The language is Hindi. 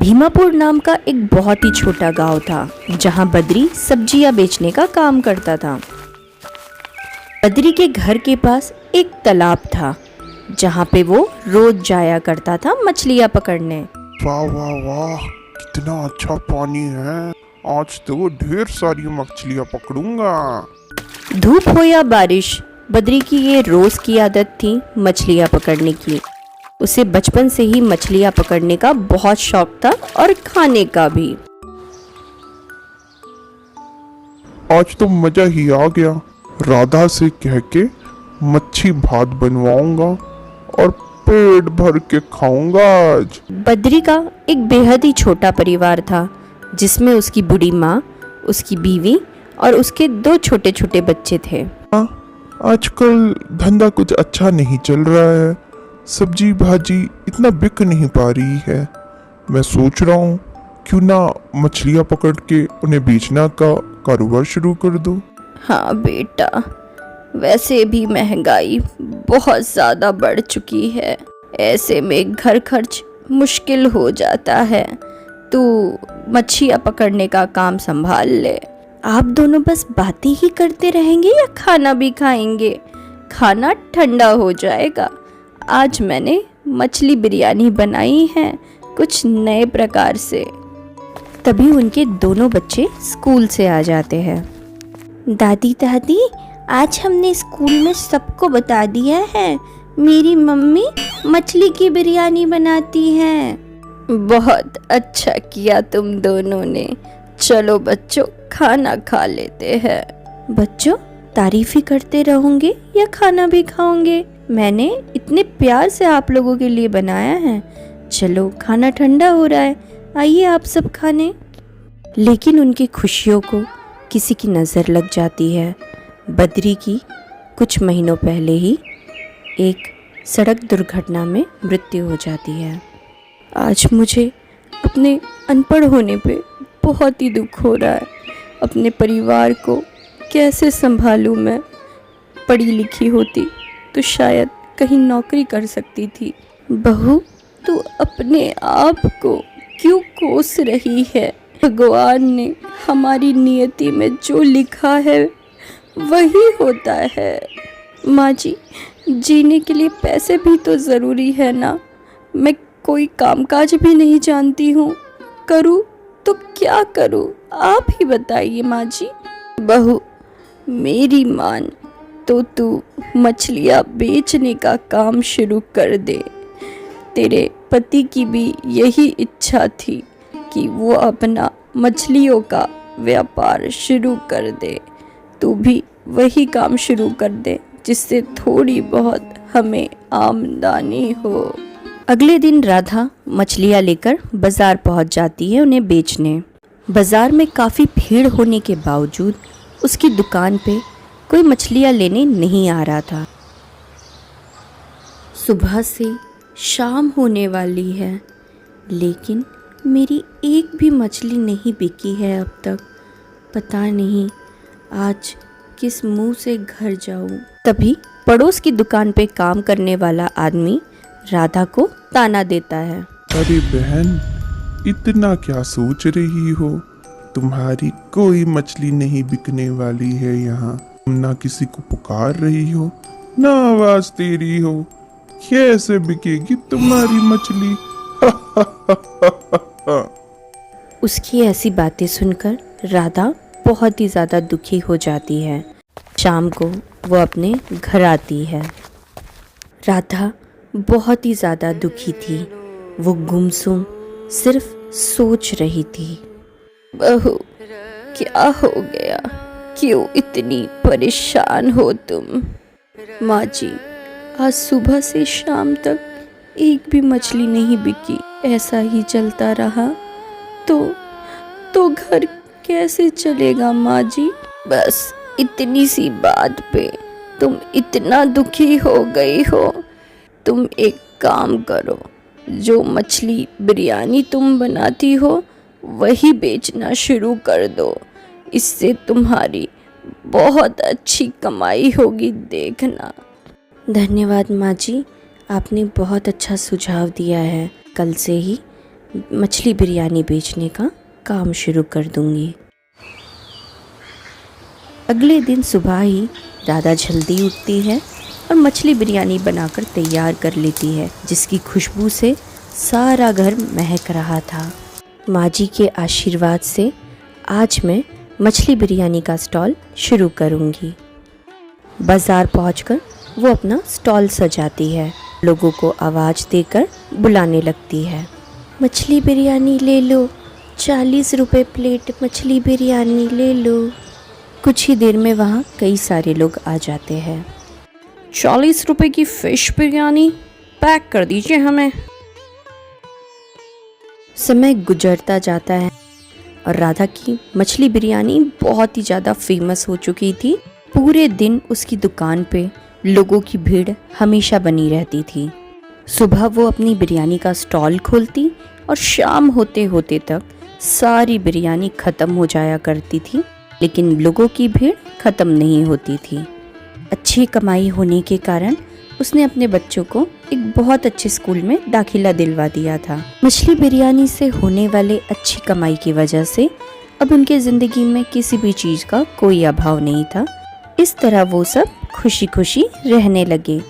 भीमापुर नाम का एक बहुत ही छोटा गांव था जहां बद्री सब्जियां बेचने का काम करता था। बद्री के घर के पास एक तालाब था जहां पे वो रोज जाया करता था मछलियां पकड़ने। वाह वाह वाह, कितना अच्छा पानी है। आज तो ढेर सारी मछलियाँ पकड़ूंगा। धूप हो या बारिश, बद्री की ये रोज की आदत थी मछलियां पकड़ने की। उसे बचपन से ही मछलियां पकड़ने का बहुत शौक था और खाने का भी। आज तो मजा ही आ गया। राधा से कह के मच्छी भात बनवाऊंगा और पेट भर के खाऊंगा आज। बद्री का एक बेहद ही छोटा परिवार था जिसमें उसकी बूढ़ी माँ, उसकी बीवी और उसके 2 छोटे छोटे बच्चे थे। आजकल धंधा कुछ अच्छा नहीं चल रहा है। सब्जी भाजी इतना बिक नहीं पा रही है। मैं सोच रहा हूँ क्यों ना मछलियाँ पकड़ के उन्हें बेचना का कारोबार शुरू कर दूँ। हाँ बेटा, वैसे भी महंगाई बहुत ज़्यादा बढ़ चुकी है। ऐसे में घर खर्च मुश्किल हो जाता है। तू मछलियाँ पकड़ने का काम संभाल ले। आप दोनों बस बातें ही करते रहेंगे या खाना भी खाएंगे? खाना ठंडा हो जाएगा। आज मैंने मछली बिरयानी बनाई है कुछ नए प्रकार से। तभी उनके दोनों बच्चे स्कूल से आ जाते हैं। दादी दादी, आज हमने स्कूल में सबको बता दिया है मेरी मम्मी मछली की बिरयानी बनाती हैं। बहुत अच्छा किया तुम दोनों ने। चलो बच्चों, खाना खा लेते हैं। बच्चों, तारीफ ही करते रहोगे या खाना भी खाओगे? मैंने इतने प्यार से आप लोगों के लिए बनाया है। चलो, खाना ठंडा हो रहा है, आइए आप सब खाने। लेकिन उनकी खुशियों को किसी की नज़र लग जाती है। बद्री की कुछ महीनों पहले ही एक सड़क दुर्घटना में मृत्यु हो जाती है। आज मुझे अपने अनपढ़ होने पे बहुत ही दुख हो रहा है। अपने परिवार को कैसे संभालूं मैं? पढ़ी लिखी होती तो शायद कहीं नौकरी कर सकती थी। बहू, तू अपने आप को क्यों कोस रही है? भगवान ने हमारी नियति में जो लिखा है वही होता है। माँ जी, जीने के लिए पैसे भी तो ज़रूरी है ना। मैं कोई कामकाज भी नहीं जानती हूँ, करूँ तो क्या करूँ? आप ही बताइए माँ जी। बहू, मेरी मान तो तू मछलियाँ बेचने का काम शुरू कर दे। तेरे पति की भी यही इच्छा थी कि वो अपना मछलियों का व्यापार शुरू कर दे। तू भी वही काम शुरू कर दे जिससे थोड़ी बहुत हमें आमदनी हो। अगले दिन राधा मछलियाँ लेकर बाजार पहुँच जाती है उन्हें बेचने। बाजार में काफ़ी भीड़ होने के बावजूद उसकी दुकान पे कोई मछलियाँ लेने नहीं आ रहा था। सुबह से शाम होने वाली है लेकिन मेरी एक भी मछली नहीं बिकी है अब तक। पता नहीं आज किस मुंह से घर जाऊं। तभी पड़ोस की दुकान पे काम करने वाला आदमी राधा को ताना देता है। अरे बहन, इतना क्या सोच रही हो? तुम्हारी कोई मछली नहीं बिकने वाली है यहाँ। तुम ना किसी को पुकार रही हो ना आवाज दे रही हो। कैसे बिकेगी तुम्हारी मछली? उसकी ऐसी बातें सुनकर राधा बहुत ही ज़्यादा दुखी हो जाती है। शाम को वो अपने घर आती है। राधा बहुत ही ज़्यादा दुखी थी। वो गुमसुम सिर्फ सोच रही थी। बहू, क्या हो गया? क्यों इतनी परेशान हो तुम? माँ जी, आज सुबह से शाम तक एक भी मछली नहीं बिकी। ऐसा ही चलता रहा तो घर कैसे चलेगा माँ जी? बस इतनी सी बात पे तुम इतना दुखी हो गई हो। तुम एक काम करो, जो मछली बिरयानी तुम बनाती हो वही बेचना शुरू कर दो। इससे तुम्हारी बहुत अच्छी कमाई होगी, देखना। धन्यवाद माँ जी, आपने बहुत अच्छा सुझाव दिया है। कल से ही मछली बिरयानी बेचने का काम शुरू कर दूंगी। अगले दिन सुबह ही राधा जल्दी उठती है और मछली बिरयानी बनाकर तैयार कर लेती है, जिसकी खुशबू से सारा घर महक रहा था। माँ जी के आशीर्वाद से आज मैं मछली बिरयानी का स्टॉल शुरू करूँगी। बाज़ार पहुँचकर वो अपना स्टॉल सजाती है, लोगों को आवाज़ देकर बुलाने लगती है। मछली बिरयानी ले लो, 40 रुपए प्लेट मछली बिरयानी ले लो। कुछ ही देर में वहाँ कई सारे लोग आ जाते हैं। 40 रुपए की फ़िश बिरयानी पैक कर दीजिए हमें। समय गुजरता जाता है और राधा की मछली बिरयानी बहुत ही ज़्यादा फेमस हो चुकी थी। पूरे दिन उसकी दुकान पे लोगों की भीड़ हमेशा बनी रहती थी। सुबह वो अपनी बिरयानी का स्टॉल खोलती और शाम होते होते तक सारी बिरयानी ख़त्म हो जाया करती थी, लेकिन लोगों की भीड़ ख़त्म नहीं होती थी। अच्छी कमाई होने के कारण उसने अपने बच्चों को एक बहुत अच्छे स्कूल में दाखिला दिलवा दिया था। मछली बिरयानी से होने वाले अच्छी कमाई की वजह से अब उनके ज़िंदगी में किसी भी चीज़ का कोई अभाव नहीं था। इस तरह वो सब खुशी खुशी रहने लगे।